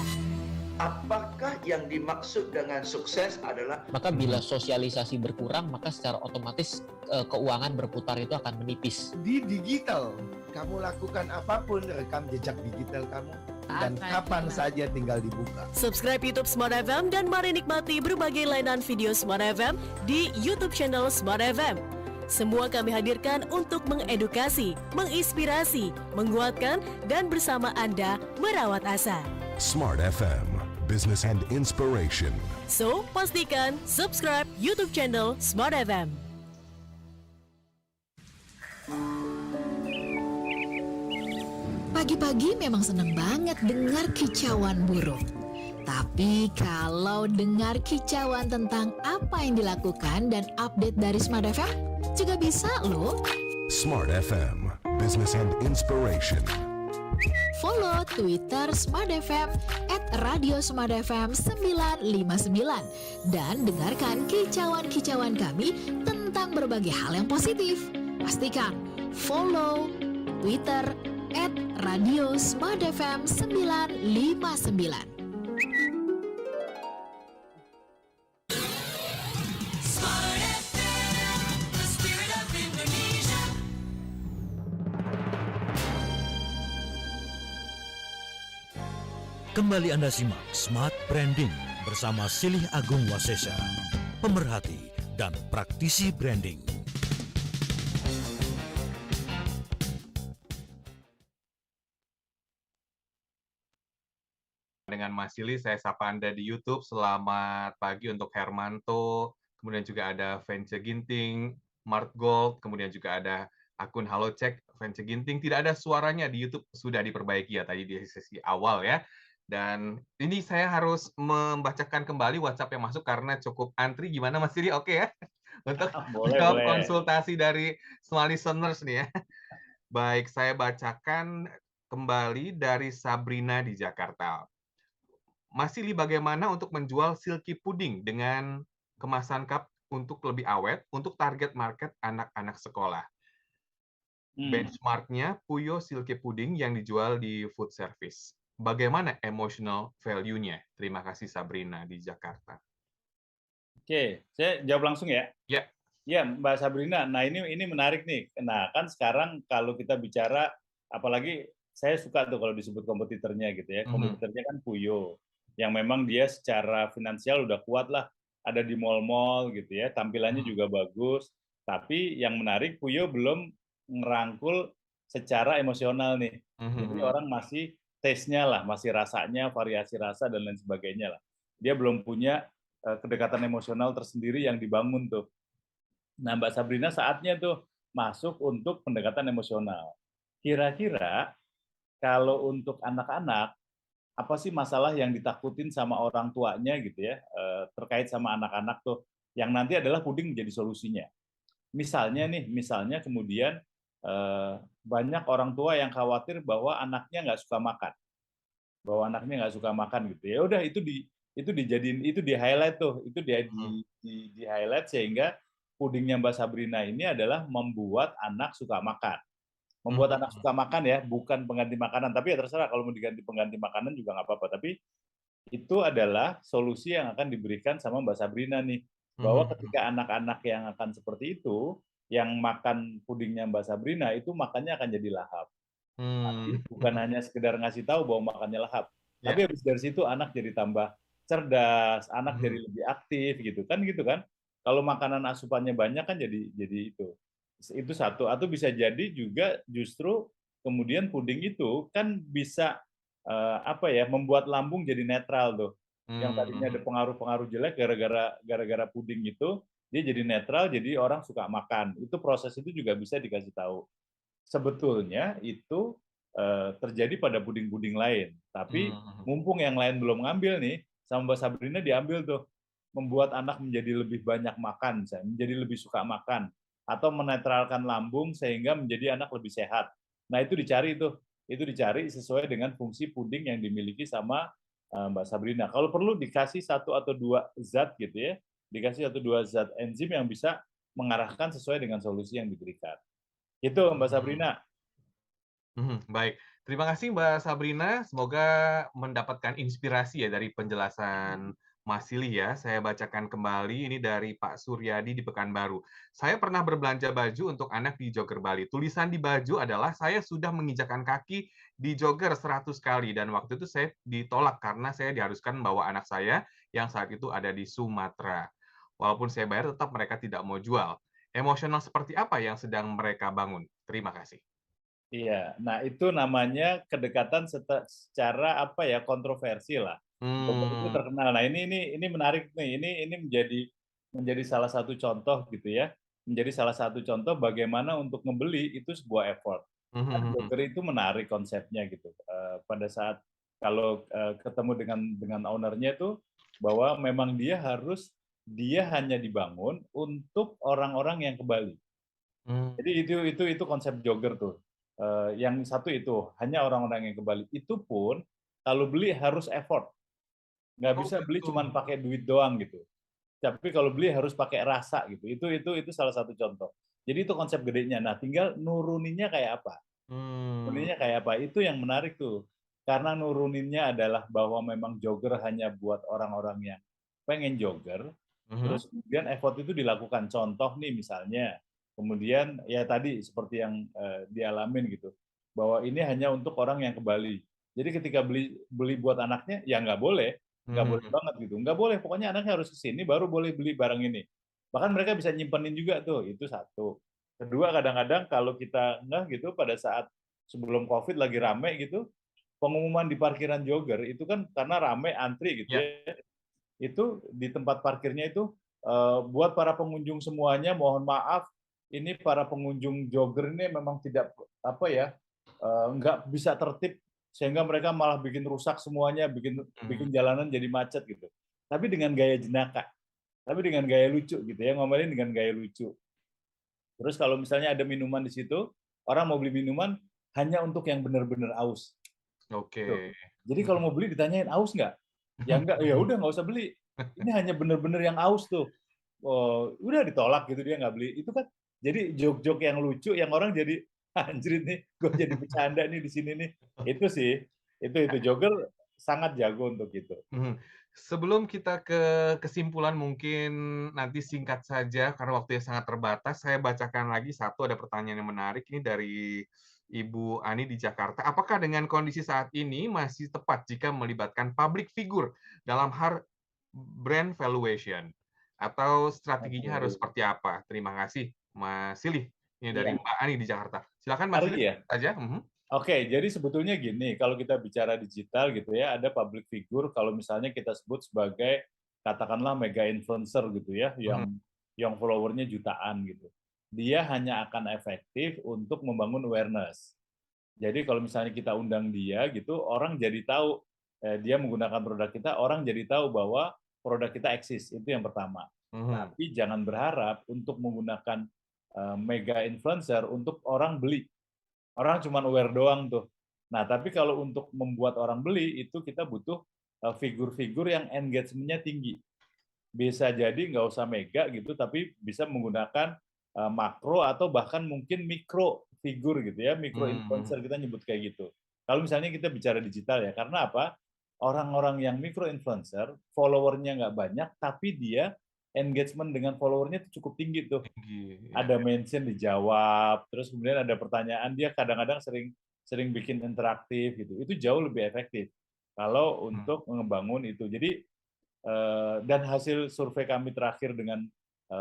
Apakah yang dimaksud dengan sukses adalah? Maka bila sosialisasi berkurang, maka secara otomatis keuangan berputar itu akan menipis. Di digital, kamu lakukan apapun, rekam jejak digital kamu, dan kapan saja tinggal dibuka. Subscribe YouTube Smart FM dan mari nikmati berbagai layanan video Smart FM di YouTube channel Smart FM. Semua kami hadirkan untuk mengedukasi, menginspirasi, menguatkan, dan bersama Anda merawat asa. Smart FM, Business and Inspiration. So, pastikan subscribe YouTube channel Smart FM. Pagi-pagi memang seneng banget dengar kicauan burung. Tapi kalau dengar kicauan tentang apa yang dilakukan dan update dari Smart FM, juga bisa loh. Smart FM, Business and Inspiration. Follow Twitter Smart FM @radiosmartfm959 dan dengarkan kicauan-kicauan kami tentang berbagai hal yang positif. Pastikan follow Twitter @radiosmartfm959. Smart FM, the spirit of Indonesia. Kembali Anda simak Smart Branding bersama Silih Agung Wasesa, pemerhati dan praktisi branding. Dengan Mas Silih, saya sapa Anda di YouTube. Selamat pagi untuk Hermanto, kemudian juga ada Vence Ginting, Mart Gold, kemudian juga ada akun Halo Cek Vence Ginting. Tidak ada suaranya di YouTube, sudah diperbaiki ya tadi di sesi awal ya. Dan ini saya harus membacakan kembali WhatsApp yang masuk karena cukup antri. Gimana Mas Didi? Oke ya? Untuk Boleh, jawab boleh. konsultasi dari small listeners nih ya. Baik, saya bacakan kembali dari Sabrina di Jakarta. Mas Silly, bagaimana untuk menjual silky pudding dengan kemasan cup untuk lebih awet untuk target market anak-anak sekolah? Benchmarknya Puyo Silky Pudding yang dijual di food service. Bagaimana emotional value-nya? Terima kasih Sabrina di Jakarta. Oke, saya jawab langsung ya. Ya. Ya, Mbak Sabrina. Nah, ini menarik nih. Nah, kan sekarang kalau kita bicara, apalagi saya suka tuh kalau disebut kompetitornya gitu ya. Kompetitornya kan Puyo, yang memang dia secara finansial udah kuat lah, ada di mall-mall gitu ya, tampilannya juga bagus. Tapi yang menarik, Puyo belum ngerangkul secara emosional nih. Jadi orang masih taste-nya lah, masih rasanya, variasi rasa dan lain sebagainya lah. Dia belum punya kedekatan emosional tersendiri yang dibangun tuh. Nah, Mbak Sabrina saatnya tuh masuk untuk pendekatan emosional. Kira-kira kalau untuk anak-anak, apa sih masalah yang ditakutin sama orang tuanya gitu ya, terkait sama anak-anak tuh, yang nanti adalah puding menjadi solusinya. Misalnya kemudian banyak orang tua yang khawatir bahwa anaknya nggak suka makan, gitu ya. Udah itu dijadiin, itu di highlight tuh, itu di highlight sehingga pudingnya Mbak Sabrina ini adalah membuat anak suka makan. Membuat anak suka makan ya, bukan pengganti makanan. Tapi ya terserah kalau mau diganti pengganti makanan juga nggak apa-apa. Tapi itu adalah solusi yang akan diberikan sama Mbak Sabrina nih. Bahwa ketika anak-anak yang akan seperti itu, yang makan pudingnya Mbak Sabrina, itu makannya akan jadi lahap. Tapi bukan hanya sekedar ngasih tahu bahwa makannya lahap. Tapi habis dari situ anak jadi tambah cerdas, anak jadi lebih aktif gitu kan. Kalau makanan asupannya banyak kan jadi itu satu. Atau bisa jadi juga justru kemudian puding itu kan bisa membuat lambung jadi netral tuh. Yang tadinya ada pengaruh-pengaruh jelek gara-gara puding itu, dia jadi netral, jadi orang suka makan. Itu proses itu juga bisa dikasih tahu. Sebetulnya itu terjadi pada puding-puding lain. Tapi mumpung yang lain belum ngambil nih, sama Mbak Sabrina diambil tuh. Membuat anak menjadi lebih banyak makan, menjadi lebih suka makan. Atau menetralkan lambung sehingga menjadi anak lebih sehat. Nah itu dicari tuh. Itu dicari sesuai dengan fungsi puding yang dimiliki sama Mbak Sabrina. Kalau perlu dikasih 1 atau 2 zat gitu ya. Dikasih 1 2 zat enzim yang bisa mengarahkan sesuai dengan solusi yang diberikan. Itu Mbak Sabrina. Baik, terima kasih Mbak Sabrina. Semoga mendapatkan inspirasi ya dari penjelasan Mas Silly ya. Saya bacakan kembali ini dari Pak Suryadi di Pekanbaru. Saya pernah berbelanja baju untuk anak di Jogger Bali. Tulisan di baju adalah saya sudah menginjakan kaki di Jogger 100 kali dan waktu itu saya ditolak karena saya diharuskan membawa anak saya yang saat itu ada di Sumatera. Walaupun saya bayar tetap mereka tidak mau jual. Emosional seperti apa yang sedang mereka bangun? Terima kasih. Iya, nah itu namanya kedekatan secara kontroversi lah. Itu terkenal. Nah ini menarik nih. Ini menjadi salah satu contoh gitu ya. Menjadi salah satu contoh bagaimana untuk membeli itu sebuah effort. Jogger itu menarik konsepnya gitu. Pada saat kalau ketemu dengan ownernya itu bahwa memang dia hanya dibangun untuk orang-orang yang ke Bali. Jadi itu konsep Jogger tuh. Yang satu itu hanya orang-orang yang ke Bali. Itu pun kalau beli harus effort. Nggak bisa beli cuma pakai duit doang gitu. Tapi kalau beli harus pakai rasa gitu. Itu salah satu contoh. Jadi itu konsep gedenya. Nah, tinggal nuruninnya kayak apa? Nuruninnya kayak apa? Itu yang menarik tuh. Karena nuruninnya adalah bahwa memang jogger hanya buat orang-orang yang pengen jogger. Terus kemudian effort itu dilakukan. Contoh nih misalnya, kemudian ya tadi seperti yang dialamin gitu, bahwa ini hanya untuk orang yang ke Bali. Jadi ketika beli buat anaknya, ya nggak boleh banget gitu. Nggak boleh, pokoknya anaknya harus ke sini baru boleh beli barang ini. Bahkan mereka bisa nyimpenin juga tuh, itu satu. Kedua, kadang-kadang kalau kita gitu pada saat sebelum COVID lagi rame gitu, pengumuman di parkiran jogger itu kan karena rame antri gitu ya. Itu di tempat parkirnya itu buat para pengunjung semuanya, mohon maaf, ini para pengunjung jogger ini memang tidak nggak bisa tertib sehingga mereka malah bikin rusak semuanya, bikin jalanan jadi macet gitu. Tapi dengan gaya jenaka, tapi dengan gaya lucu gitu ya, ngomelin dengan gaya lucu. Terus kalau misalnya ada minuman di situ, orang mau beli minuman hanya untuk yang benar-benar aus. Oke. Tuh. Jadi kalau mau beli ditanyain aus nggak? Ya enggak, ya udah nggak usah beli. Ini hanya benar-benar yang aus tuh. Oh, udah ditolak gitu, dia nggak beli. Itu kan jadi joke-joke yang lucu yang orang jadi anjir nih, gue jadi bercanda nih di sini nih. Itu sih, itu Jogger sangat jago untuk itu. Sebelum kita ke kesimpulan, mungkin nanti singkat saja karena waktunya sangat terbatas. Saya bacakan lagi satu, ada pertanyaan yang menarik ini dari Ibu Ani di Jakarta. Apakah dengan kondisi saat ini masih tepat jika melibatkan public figure dalam hal brand valuation? Atau strateginya harus seperti apa? Terima kasih, Mas Silih. Ini dari Iya. Mbak Ani di Jakarta. Silakan Mas Ari Silih ya? aja. Oke, jadi sebetulnya gini, kalau kita bicara digital gitu ya, ada public figure kalau misalnya kita sebut sebagai katakanlah mega influencer gitu ya, yang followernya jutaan gitu. Dia hanya akan efektif untuk membangun awareness. Jadi kalau misalnya kita undang dia gitu, orang jadi tahu dia menggunakan produk kita, orang jadi tahu bahwa produk kita eksis. Itu yang pertama. Tapi jangan berharap untuk menggunakan mega influencer untuk orang beli. Orang cuma aware doang tuh. Nah, tapi kalau untuk membuat orang beli, itu kita butuh figur-figur yang engagement-nya tinggi. Bisa jadi nggak usah mega gitu, tapi bisa menggunakan makro atau bahkan mungkin mikro figur gitu ya, mikro influencer kita nyebut kayak gitu. Kalau misalnya kita bicara digital ya, karena apa? Orang-orang yang mikro influencer, followernya nggak banyak, tapi dia engagement dengan followernya itu cukup tinggi tuh. Ada mention dijawab, terus kemudian ada pertanyaan, dia kadang-kadang sering bikin interaktif gitu. Itu jauh lebih efektif kalau untuk ngebangun itu. Jadi dan hasil survei kami terakhir dengan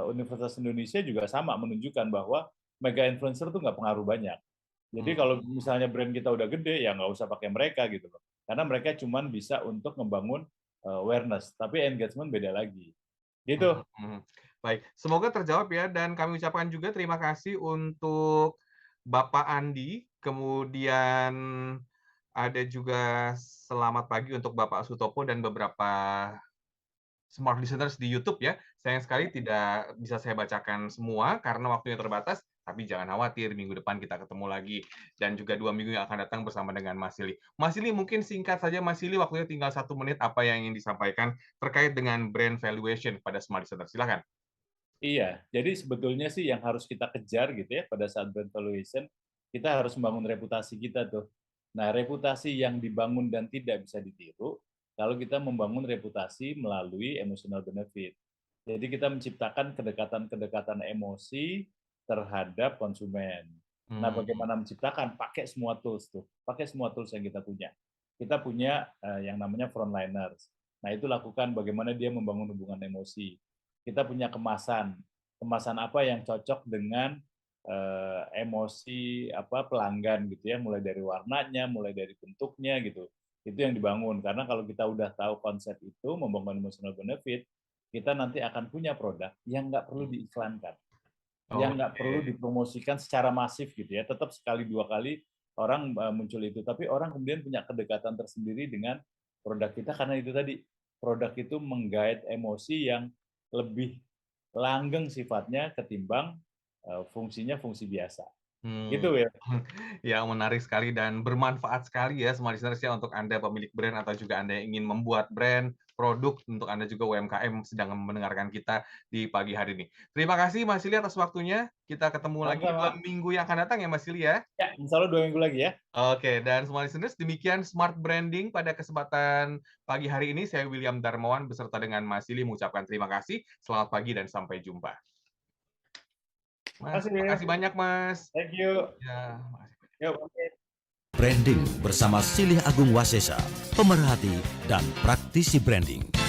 Universitas Indonesia juga sama menunjukkan bahwa mega influencer tuh nggak pengaruh banyak. Jadi kalau misalnya brand kita udah gede, ya nggak usah pakai mereka gitu loh. Karena mereka cuma bisa untuk membangun awareness, tapi engagement beda lagi. Gitu. Baik, semoga terjawab ya, dan kami ucapkan juga terima kasih untuk Bapak Andi, kemudian ada juga selamat pagi untuk Bapak Sutopo dan beberapa smart listeners di YouTube ya. Sayang sekali tidak bisa saya bacakan semua karena waktunya terbatas, tapi jangan khawatir, minggu depan kita ketemu lagi. Dan juga 2 minggu yang akan datang bersama dengan Mas Silih. Mas Silih, mungkin singkat saja Mas Silih, waktunya tinggal 1 menit, apa yang ingin disampaikan terkait dengan brand valuation pada smart listener. Silakan. Iya, jadi sebetulnya sih yang harus kita kejar gitu ya pada saat brand valuation, kita harus membangun reputasi kita tuh. Nah, reputasi yang dibangun dan tidak bisa ditiru kalau kita membangun reputasi melalui emotional benefit. Jadi kita menciptakan kedekatan-kedekatan emosi terhadap konsumen. Nah, bagaimana menciptakan? Pakai semua tools tuh. Pakai semua tools yang kita punya. Kita punya yang namanya frontliners. Nah, itu lakukan bagaimana dia membangun hubungan emosi. Kita punya kemasan. Kemasan apa yang cocok dengan emosi pelanggan gitu ya, mulai dari warnanya, mulai dari bentuknya gitu. Itu yang dibangun, karena kalau kita udah tahu konsep itu, membangun emotional benefit, kita nanti akan punya produk yang nggak perlu diiklankan, yang nggak perlu dipromosikan secara masif gitu ya, tetap sekali 2 kali orang muncul itu, tapi orang kemudian punya kedekatan tersendiri dengan produk kita, karena itu tadi, produk itu menggait emosi yang lebih langgeng sifatnya ketimbang fungsinya fungsi biasa. Gitu ya. Ya, menarik sekali dan bermanfaat sekali ya smart listeners ya, untuk Anda pemilik brand atau juga Anda yang ingin membuat brand, produk, untuk Anda juga UMKM sedang mendengarkan kita di pagi hari ini. Terima kasih Mas Silih atas waktunya. Kita ketemu lagi 2 minggu yang akan datang ya Mas Silih ya. Ya, insya Allah 2 minggu lagi ya. Oke, dan smart listeners, demikian Smart Branding pada kesempatan pagi hari ini. Saya William Darmawan beserta dengan Mas Silih mengucapkan terima kasih. Selamat pagi dan sampai jumpa. Mas, terima kasih banyak Mas. Thank you. Ya, Yuk, oke. Branding bersama Silih Agung Wasesa, pemerhati dan praktisi branding.